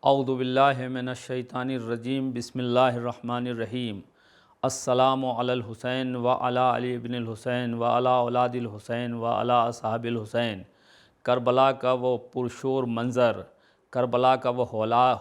اعوذ باللہ من الشیطان الرجیم بسم اللہ الرحمن الرحیم السلام علی الحسین و علی علی ابن الحسین و علی اولاد الحسین و علی اصحاب الحسین۔ کربلا کا وہ پرشور منظر، کربلا کا وہ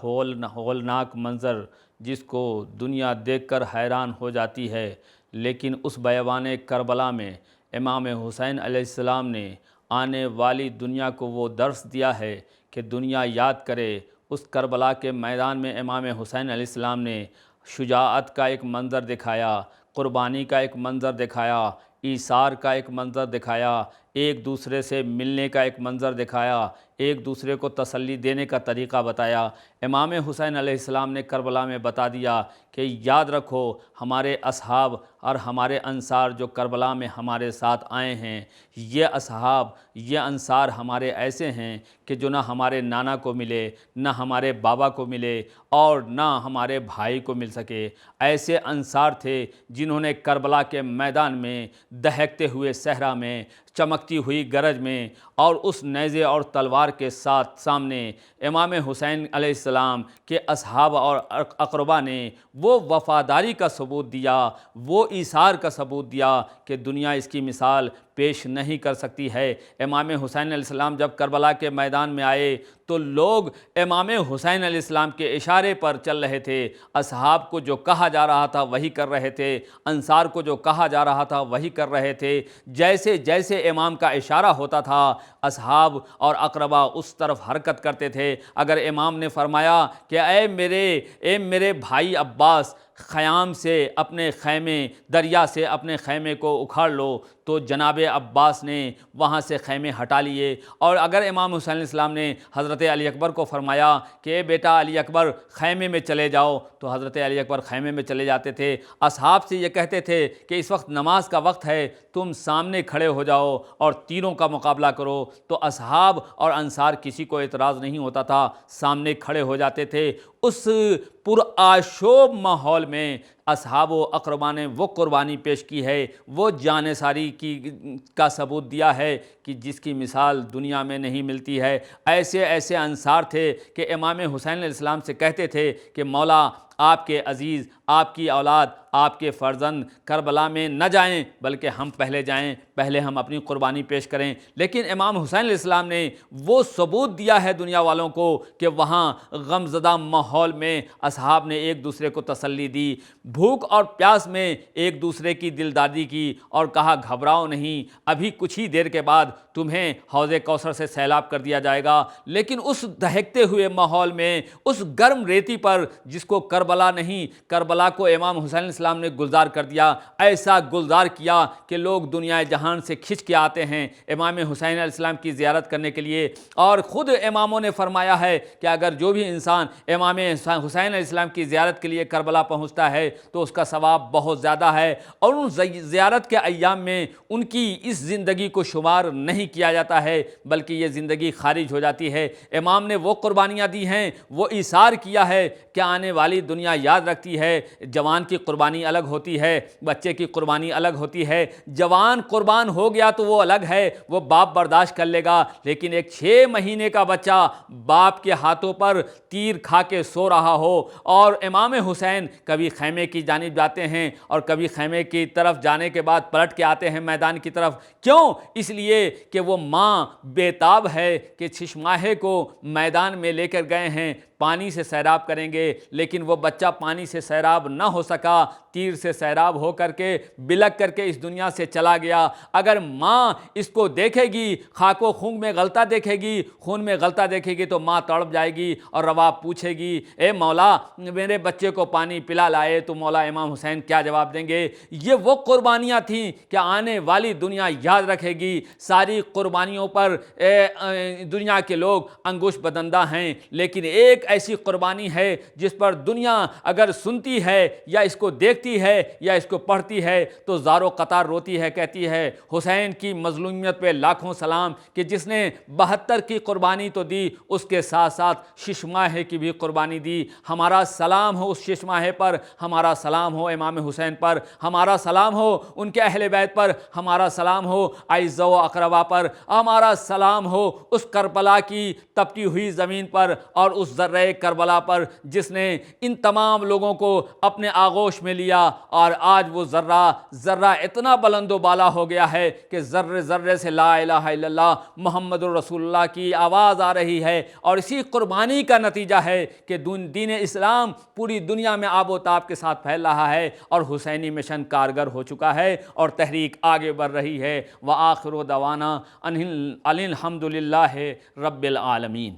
ہولناک منظر جس کو دنیا دیکھ کر حیران ہو جاتی ہے، لیکن اس بیابان کربلا میں امام حسین علیہ السلام نے آنے والی دنیا کو وہ درس دیا ہے کہ دنیا یاد کرے۔ اس کربلا کے میدان میں امام حسین علیہ السلام نے شجاعت کا ایک منظر دکھایا، قربانی کا ایک منظر دکھایا، ایثار کا ایک منظر دکھایا، ایک دوسرے سے ملنے کا ایک منظر دکھایا، ایک دوسرے کو تسلی دینے کا طریقہ بتایا۔ امام حسین علیہ السلام نے کربلا میں بتا دیا کہ یاد رکھو ہمارے اصحاب اور ہمارے انصار جو کربلا میں ہمارے ساتھ آئے ہیں، یہ اصحاب یہ انصار ہمارے ایسے ہیں کہ جو نہ ہمارے نانا کو ملے، نہ ہمارے بابا کو ملے اور نہ ہمارے بھائی کو مل سکے۔ ایسے انصار تھے جنہوں نے کربلا کے میدان میں دہکتے ہوئے صحرا میں، چمکتی ہوئی گرج میں اور اس نیزے اور تلوار کے ساتھ سامنے امام حسین علیہ السلام کے اصحاب اور اقربا نے وہ وفاداری کا ثبوت دیا، وہ ایثار کا ثبوت دیا کہ دنیا اس کی مثال پیش نہیں کر سکتی ہے۔ امام حسین علیہ السلام جب کربلا کے میدان میں آئے تو لوگ امام حسین علیہ السلام کے اشارے پر چل رہے تھے، اصحاب کو جو کہا جا رہا تھا وہی کر رہے تھے، انصار کو جو کہا جا رہا تھا وہی کر رہے تھے۔ جیسے جیسے امام کا اشارہ ہوتا تھا اصحاب اور اقربا اس طرف حرکت کرتے تھے۔ اگر امام نے فرمایا کہ اے میرے بھائی عباس، خیام سے اپنے خیمے، دریا سے اپنے خیمے کو اکھاڑ لو، تو جناب عباس نے وہاں سے خیمے ہٹا لیے۔ اور اگر امام حسین علیہ السلام نے حضرت علی اکبر کو فرمایا کہ اے بیٹا علی اکبر خیمے میں چلے جاؤ، تو حضرت علی اکبر خیمے میں چلے جاتے تھے۔ اصحاب سے یہ کہتے تھے کہ اس وقت نماز کا وقت ہے، تم سامنے کھڑے ہو جاؤ اور تیروں کا مقابلہ کرو، تو اصحاب اور انصار کسی کو اعتراض نہیں ہوتا تھا، سامنے کھڑے ہو جاتے تھے۔ اس پرآشوب ماحول میں اصحاب و اقربا نے وہ قربانی پیش کی ہے، وہ جان ساری کا ثبوت دیا ہے کہ جس کی مثال دنیا میں نہیں ملتی ہے۔ ایسے ایسے انصار تھے کہ امام حسین علیہ السلام سے کہتے تھے کہ مولا آپ کے عزیز، آپ کی اولاد، آپ کے فرزند کربلا میں نہ جائیں بلکہ ہم پہلے جائیں، پہلے ہم اپنی قربانی پیش کریں۔ لیکن امام حسین علیہ السلام نے وہ ثبوت دیا ہے دنیا والوں کو کہ وہاں غمزدہ ماحول میں اصحاب نے ایک دوسرے کو تسلی دی، بھوک اور پیاس میں ایک دوسرے کی دلدادی کی اور کہا گھبراؤ نہیں، ابھی کچھ ہی دیر کے بعد تمہیں حوض کوثر سے سیلاب کر دیا جائے گا۔ لیکن اس دہکتے ہوئے ماحول میں، اس گرم ریتی پر جس کو کربلا نہیں، کربلا کو امام حسین علیہ السلام نے گلزار کر دیا، ایسا گلزار کیا کہ لوگ دنیا جہان سے کھنچ کے آتے ہیں امام حسین علیہ السلام کی زیارت کرنے کے لیے۔ اور خود اماموں نے فرمایا ہے کہ اگر جو بھی انسان امام حسین علیہ السلام کی زیارت کے لیے کربلا پہنچتا ہے تو اس کا ثواب بہت زیادہ ہے، اور ان زیارت کے ایام میں ان کی اس زندگی کو شمار نہیں کیا جاتا ہے بلکہ یہ زندگی خارج ہو جاتی ہے۔ امام نے وہ قربانیاں دی ہیں، وہ ایثار کیا ہے کہ آنے والی دنیا یاد رکھتی ہے۔ جوان کی قربانی الگ ہوتی ہے، بچے کی قربانی الگ ہوتی ہے۔ جوان قربان ہو گیا تو وہ الگ ہے، وہ باپ برداشت کر لے گا، لیکن ایک 6 مہینے کا بچہ باپ کے ہاتھوں پر تیر کھا کے سو رہا ہو، اور امام حسین کبھی خیمے کی جانب جاتے ہیں اور کبھی خیمے کی طرف جانے کے بعد پلٹ کے آتے ہیں میدان کی طرف، کیوں؟ اس لیے کہ وہ ماں بیتاب ہے کہ چشماہے کو میدان میں لے کر گئے ہیں، پانی سے سیراب کریں گے، لیکن وہ بچہ پانی سے سیراب نہ ہو سکا، تیر سے سیراب ہو کر کے بلک کر کے اس دنیا سے چلا گیا۔ اگر ماں اس کو دیکھے گی، خاک و خون میں غلطہ دیکھے گی، خون میں غلطہ دیکھے گی، تو ماں تڑپ جائے گی اور رباب پوچھے گی اے مولا میرے بچے کو پانی پلا لائے، تو مولا امام حسین کیا جواب دیں گے؟ یہ وہ قربانیاں تھیں کہ آنے والی دنیا یاد رکھے گی۔ ساری قربانیوں پر دنیا کے لوگ انگوش بدندہ ہیں، لیکن ایک ایسی قربانی ہے جس پر دنیا اگر سنتی ہے یا اس کو دیکھتی ہے یا اس کو پڑھتی ہے تو زار و قطار روتی ہے، کہتی ہے حسین کی مظلومیت پہ لاکھوں سلام کہ جس نے 72 کی قربانی تو دی، اس کے ساتھ ساتھ شش ماہے کی بھی قربانی دی۔ ہمارا سلام ہو اس شش ماہے پر، ہمارا سلام ہو امام حسین پر، ہمارا سلام ہو ان کے اہل بیت پر، ہمارا سلام ہو اعزاء و اقربا پر، ہمارا سلام ہو اس کربلا کی تپتی ہوئی زمین پر اور اس ذرہ کربلا پر جس نے ان تمام لوگوں کو اپنے آغوش میں لیا، اور آج وہ ذرہ اتنا بلند و بالا ہو گیا ہے کہ ذرے ذرے سے لا الہ الا اللہ محمد الرسول اللہ کی آواز آ رہی ہے، اور اسی قربانی کا نتیجہ ہے کہ دین اسلام پوری دنیا میں آب و تاب کے ساتھ پھیل رہا ہے، اور حسینی مشن کارگر ہو چکا ہے، اور تحریک آگے بڑھ رہی ہے۔ وآخر دعوانا ان الحمد للہ رب العالمین۔